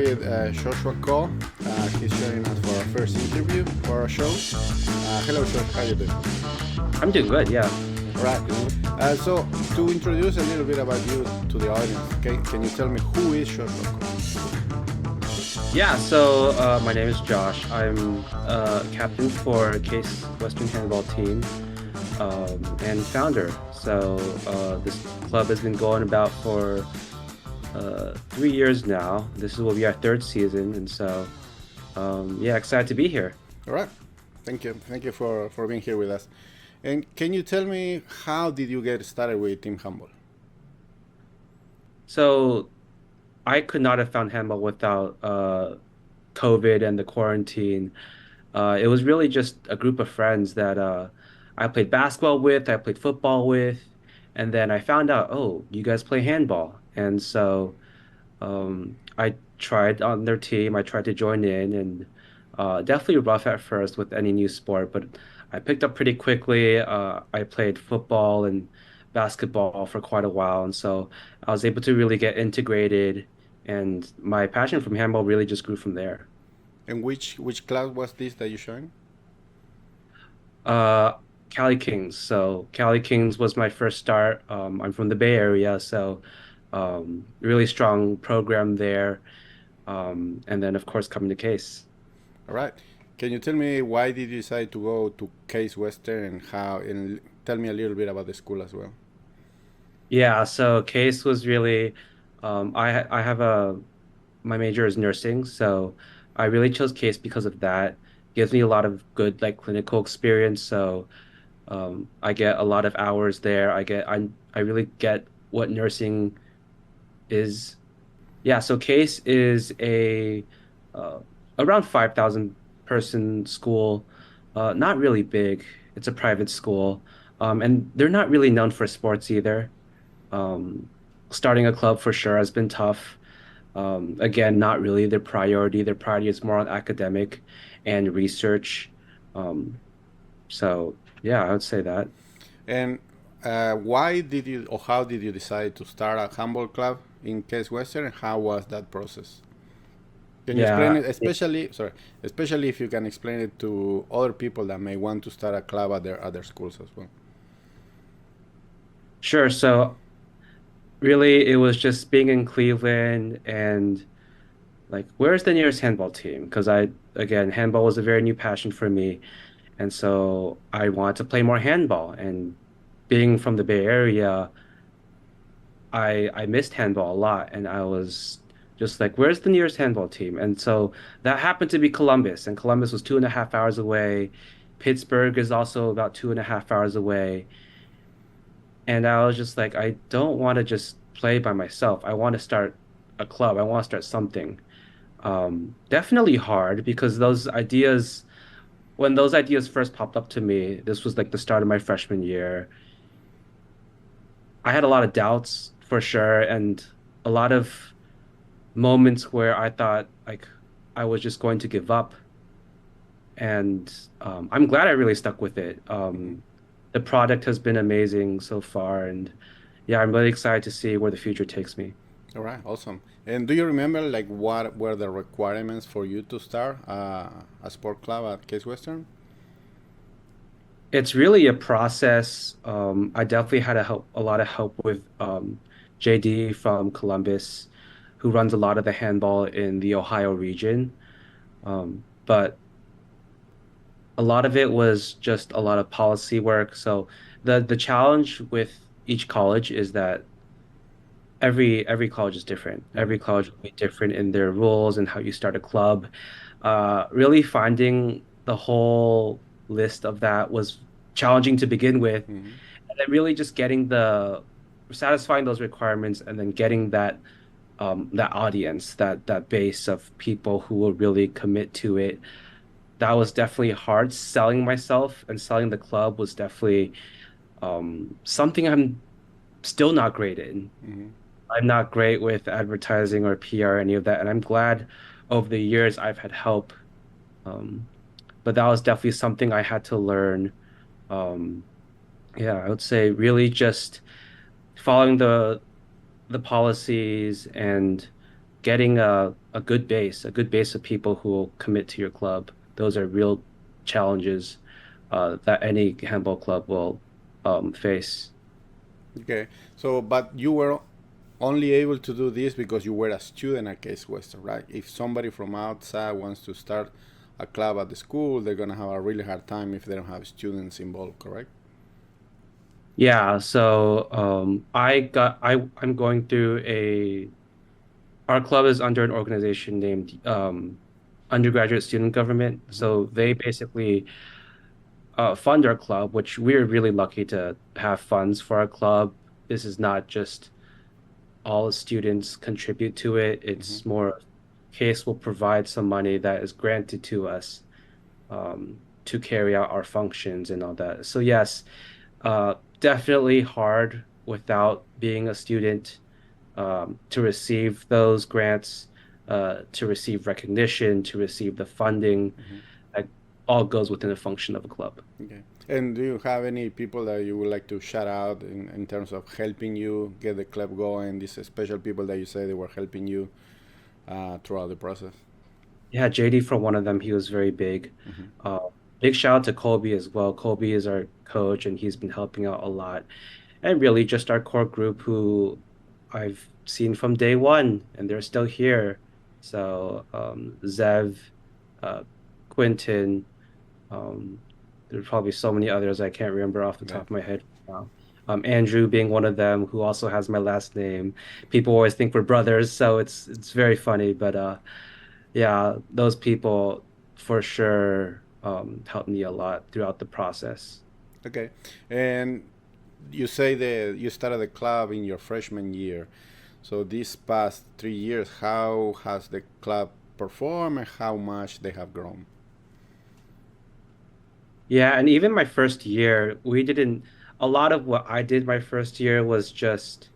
with Joshua Cole. He's joining us for our first interview for our show. Hello, Josh. How you doing? I'm doing good, yeah. All right. So, to introduce a little bit about you to the audience, okay, can you tell me who is Joshua Cole? My name is Josh. I'm captain for Case Western Handball team and founder. This club has been going about for 3 years now. This will be our third season, excited to be here. All right. Thank you. Thank you for being here with us. And can you tell me how did you get started with Team Handball? So I could not have found handball without COVID and the quarantine. It was really just a group of friends that I played basketball with, I played football with, and then I found out, oh, you guys play handball. I tried on their team, I tried to join in, and definitely rough at first with any new sport, but I picked up pretty quickly. I played football and basketball for quite a while, and so I was able to really get integrated, and my passion from handball really just grew from there. And which class was this that you joined? Uh, Cali Kings. So Cali Kings was my first start. I'm from the Bay Area, so really strong program there. And then of course coming to Case. All right. Can you tell me why did you decide to go to Case Western and how? And tell me a little bit about the school as well. Yeah, so Case was really I have a my major is nursing, so I really chose Case because of that. Gives me a lot of good like clinical experience, so I get a lot of hours there. I really get what nursing is. Yeah, so Case is a uh, around 5,000 person school. Not really big. It's a private school. And they're not really known for sports either. Um, Starting a club for sure has been tough. Again, not really their priority. Their priority is more on academic and research. Um, yeah, I would say that. And why did you or how did you decide to start a handball club in Case Western? How was that process? Can you explain Yeah, it, especially if you can explain it to other people that may want to start a club at their other schools as well? sure. So really, it was just being in Cleveland and like, where's the nearest handball team? Because again, handball was a very new passion for me. And so I wanted to play more handball. And being from the Bay Area, I missed handball a lot. And I was just like, where's the nearest handball team? And so that happened to be Columbus. And Columbus was 2.5 hours away. Pittsburgh is also about 2.5 hours away. And I was just like, I don't want to just play by myself. I want to start a club. I want to start something. Definitely hard because when those ideas first popped up to me, this was like the start of my freshman year. I had a lot of doubts for sure, and a lot of moments where I thought like I was just going to give up. And I'm glad I really stuck with it. Hmm. The product has been amazing so far, and yeah, I'm really excited to see where the future takes me. All right, awesome. And do you remember like what were the requirements for you to start a sport club at Case Western? It's really a process. I definitely had a lot of help with JD from Columbus, who runs a lot of the handball in the Ohio region. But a lot of it was just a lot of policy work. So the challenge with each college is that every college is different. Mm-hmm. Every college will be different in their rules and how you start a club. Really finding the whole list of that was challenging to begin with, Mm-hmm. and then really just getting the satisfying those requirements and then getting that audience, that base of people who will really commit to it. That was definitely hard. Selling myself and selling the club was definitely something I'm still not great in. Mm-hmm. I'm not great with advertising or PR, any of that. And I'm glad over the years I've had help. Um, but that was definitely something I had to learn. Um, yeah, I would say really just following the policies and getting a good base of people who will commit to your club. Those are real challenges that any handball club will face. Okay. So, but you were only able to do this because you were a student at Case Western, right? If somebody from outside wants to start a club at the school, they're gonna have a really hard time if they don't have students involved, correct? Yeah, so I'm going through a our club is under an organization named Undergraduate Student Government. Mm-hmm. So they basically fund our club, which we're really lucky to have funds for our club. This is not just all students contribute to it. Mm-hmm. It's more of case will provide some money that is granted to us to carry out our functions and all that. So yes, definitely hard without being a student to receive those grants, to receive recognition, to receive the funding. Mm-hmm. That all goes within the function of a club. Okay. And do you have any people that you would like to shout out in terms of helping you get the club going? These special people that you say they were helping you throughout the process. Yeah, JD for one of them, he was very big. Mm-hmm. Uh, Big shout out to Colby as well. Colby is our coach, and he's been helping out a lot. And really, just our core group who I've seen from day one, and they're still here. So Zev, uh, Quinton, um, there's probably so many others I can't remember off the Yeah. top of my head now. Andrew being one of them, who also has my last name. People always think we're brothers, so it's very funny. But yeah, those people for sure helped me a lot throughout the process. Okay. And you say that you started the club in your freshman year. So these past 3 years, how has the club performed and how much they have grown? Yeah, and even my first year, we didn't, a lot of what I did my first year was just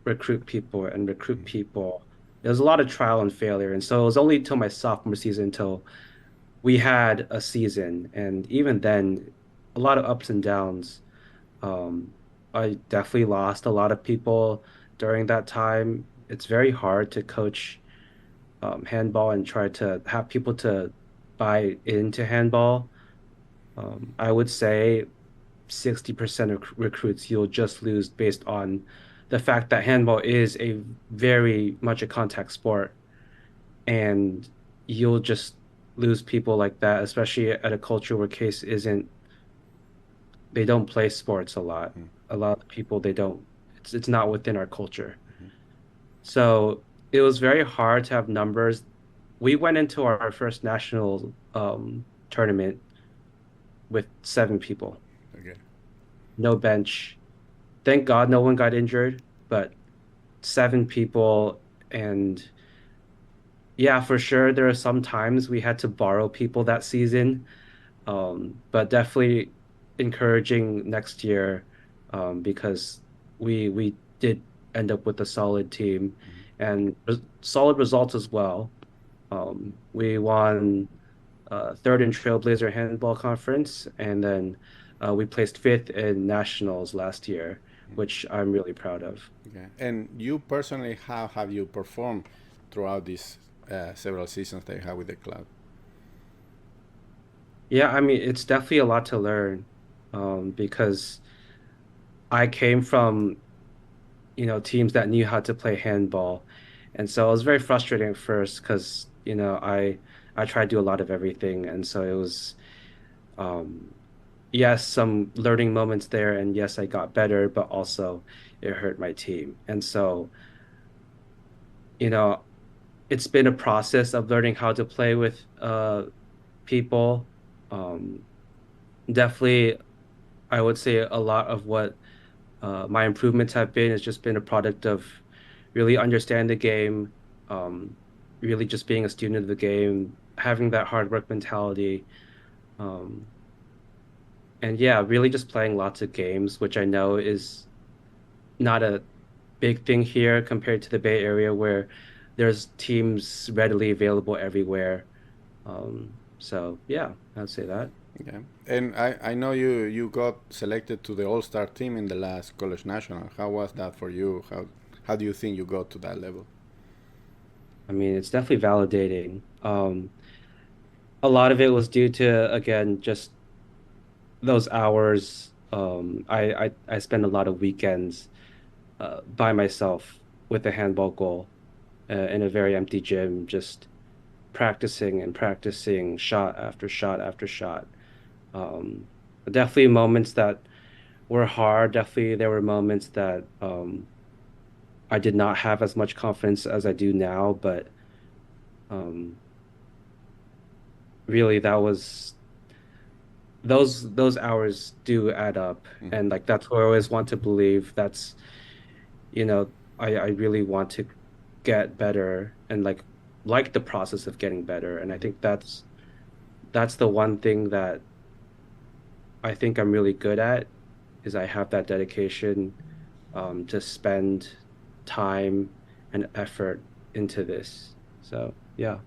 recruit people and recruit Mm-hmm. people. There was a lot of trial and failure. And so it was only until my sophomore season until we had a season. And even then, a lot of ups and downs. Um, I definitely lost a lot of people during that time. It's very hard to coach handball and try to have people to buy into handball. I would say 60% of recruits you'll just lose based on the fact that handball is a very much a contact sport, and you'll just lose people like that, especially at a culture where case isn't, they don't play sports a lot. Mm-hmm. A lot of people they don't, it's not within our culture. So it was very hard to have numbers. We went into our first national tournament with 7 people, Okay. no bench. Thank God no one got injured, but 7 people. And yeah, for sure, there are some times we had to borrow people that season, but definitely encouraging next year because we did end up with a solid team and solid results as well. We won third in Trailblazer Handball Conference, and then we placed fifth in nationals last year, which I'm really proud of. Okay. And you personally, how have you performed throughout these several seasons that you have with the club? Yeah, I mean, it's definitely a lot to learn because I came from, teams that knew how to play handball. And so it was very frustrating at first because, I tried to do a lot of everything. And so it was, um, yes, some learning moments there. And yes, I got better, but also it hurt my team. And so, you know, it's been a process of learning how to play with people. Um, Definitely, I would say a lot of what my improvements have been has just been a product of really understanding the game, um, really just being a student of the game, having that hard work mentality, um, and yeah, really just playing lots of games, which I know is not a big thing here compared to the Bay Area where there's teams readily available everywhere. So yeah, I'd say that. Okay. And I know you got selected to the All Star team in the last college national. How was that for you? How do you think you got to that level? I mean, it's definitely validating. A lot of it was due to, again, just those hours. I spend a lot of weekends by myself with a handball goal in a very empty gym, just practicing and practicing shot after shot after shot. Um, Definitely moments that were hard. Definitely there were moments that I did not have as much confidence as I do now, but um, really that was those hours do add up, Hmm. and like that's what I always want to believe. That's I really want to get better and like the process of getting better, and I Hmm. think that's the one thing that I think I'm really good at is I have that dedication to spend time and effort into this. So yeah.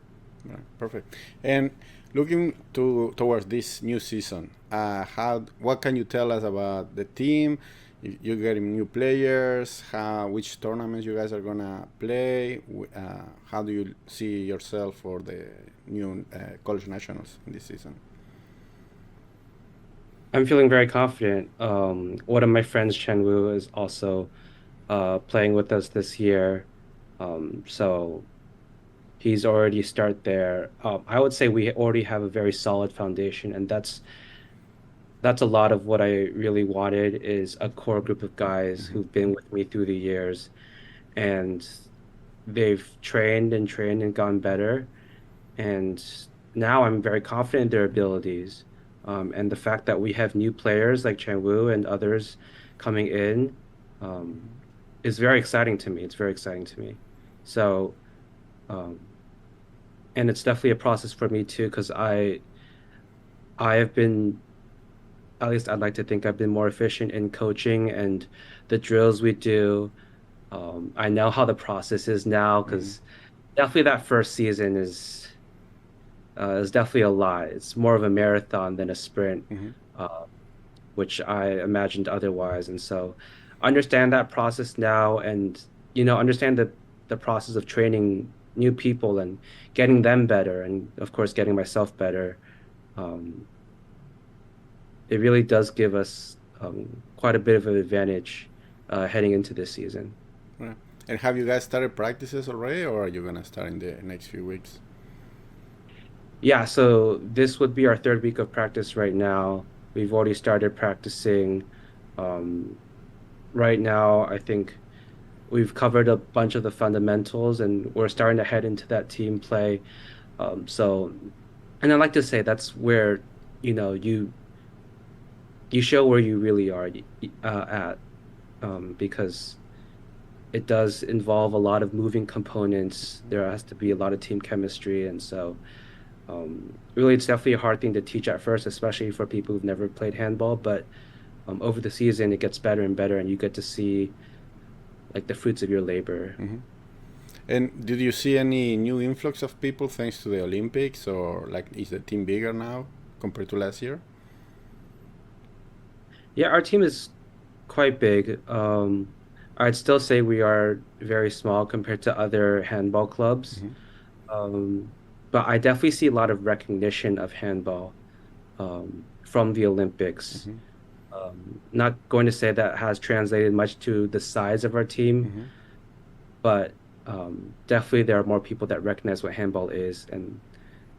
Right, perfect. And looking towards this new season, how what can you tell us about the team? You're getting new players. Which tournaments you guys are gonna play? How do you see yourself for the new college nationals in this season? I'm feeling very confident. One of my friends, Chen Wu, is also playing with us this year. So he's already start there. I would say we already have a very solid foundation, and that's a lot of what I really wanted is a core group of guys Hmm. who've been with me through the years, and they've trained and trained and gotten better. And now I'm very confident in their abilities. And the fact that we have new players like Chan Wu and others coming in um, is very exciting to me. It's very exciting to me. So, um, and it's definitely a process for me too, because I have been, at least I'd like to think I've been more efficient in coaching and the drills we do. I know how the process is now Hmm. because definitely that first season is definitely a lot. It's more of a marathon than a sprint, Hmm. uh, which I imagined otherwise. And so understand that process now and, understand the process of training new people and getting them better and of course getting myself better. Um, it really does give us quite a bit of an advantage heading into this season. Right. And have you guys started practices already, or are you gonna start in the next few weeks? Yeah, so this would be our third week of practice right now. We've already started practicing. Um, right now, I think we've covered a bunch of the fundamentals and we're starting to head into that team play. And I like to say that's where, you know, you you show where you really are at, because it does involve a lot of moving components. There has to be a lot of team chemistry, and so really, it's definitely a hard thing to teach at first, especially for people who've never played handball. But over the season, it gets better and better, and you get to see like the fruits of your labor. Hmm. And did you see any new influx of people thanks to the Olympics, or like is the team bigger now compared to last year? Yeah, our team is quite big. I'd still say we are very small compared to other handball clubs. Hmm. Um, but I definitely see a lot of recognition of handball from the Olympics. Hmm. Not going to say that has translated much to the size of our team, Hmm. but definitely there are more people that recognize what handball is, and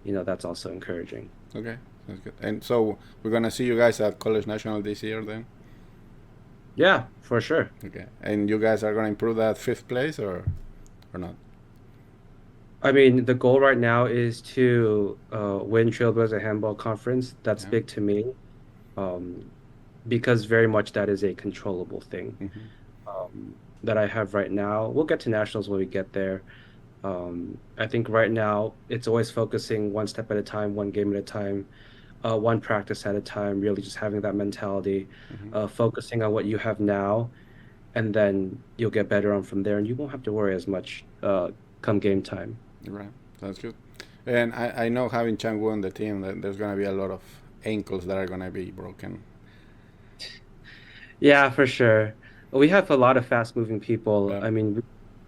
that's also encouraging. Okay, sounds good. And so we're gonna see you guys at College National this year, then. Yeah, for sure. Okay, and you guys are gonna improve that fifth place, or not? I mean, the goal right now is to win Trailblazer Handball Conference. That's Yeah. big to me, um, because very much that is a controllable thing Hmm. that I have right now. We'll get to nationals when we get there. I think right now it's always focusing one step at a time, one game at a time, one practice at a time, really just having that mentality, Hmm. focusing on what you have now, and then you'll get better on from there, and you won't have to worry as much come game time. Right, sounds good. And I know having Changwoo on the team that there's gonna be a lot of ankles that are gonna be broken. Yeah, for sure. We have a lot of fast moving people. Yeah. I mean,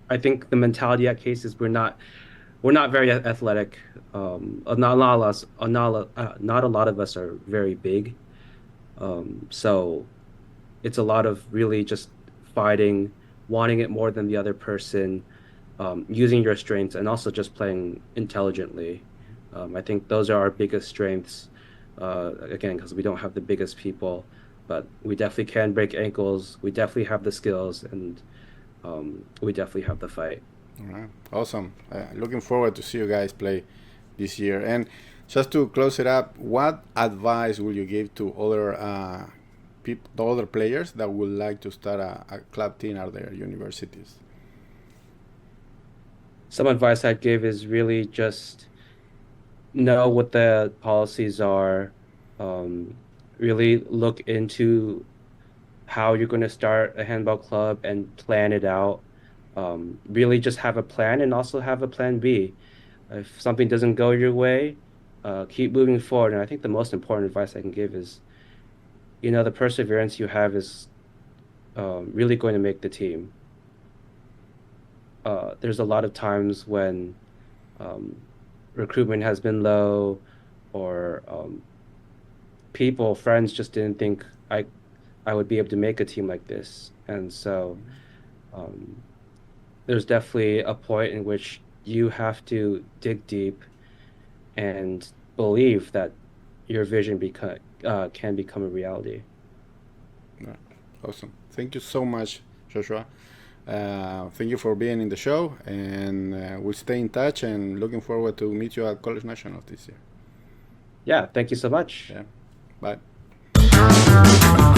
I think the mentality at Case is we're not. we're not very athletic. Not a lot of us, not a lot of us are very big. So it's a lot of really just fighting, wanting it more than the other person, using your strengths, and also just playing intelligently. I think those are our biggest strengths. Again, because we don't have the biggest people, but we definitely can break ankles. We definitely have the skills, and we definitely have the fight. All right. Awesome. Looking forward to see you guys play this year. And just to close it up, what advice will you give to other people, the other players that would like to start a club team at their universities? Some advice I'd give is really just know what the policies are. Um, really look into how you're going to start a handball club and plan it out. Really just have a plan and also have a plan B. If something doesn't go your way, keep moving forward. And I think the most important advice I can give is, the perseverance you have is really going to make the team. There's a lot of times when um, recruitment has been low or friends just didn't think I would be able to make a team like this. And so um, there's definitely a point in which you have to dig deep and believe that your vision can become a reality. Yeah. Awesome. Thank you so much, Joshua. Thank you for being in the show, and we'll stay in touch. And looking forward to meet you at College Nationals this year. Yeah, thank you so much. Yeah. Bye.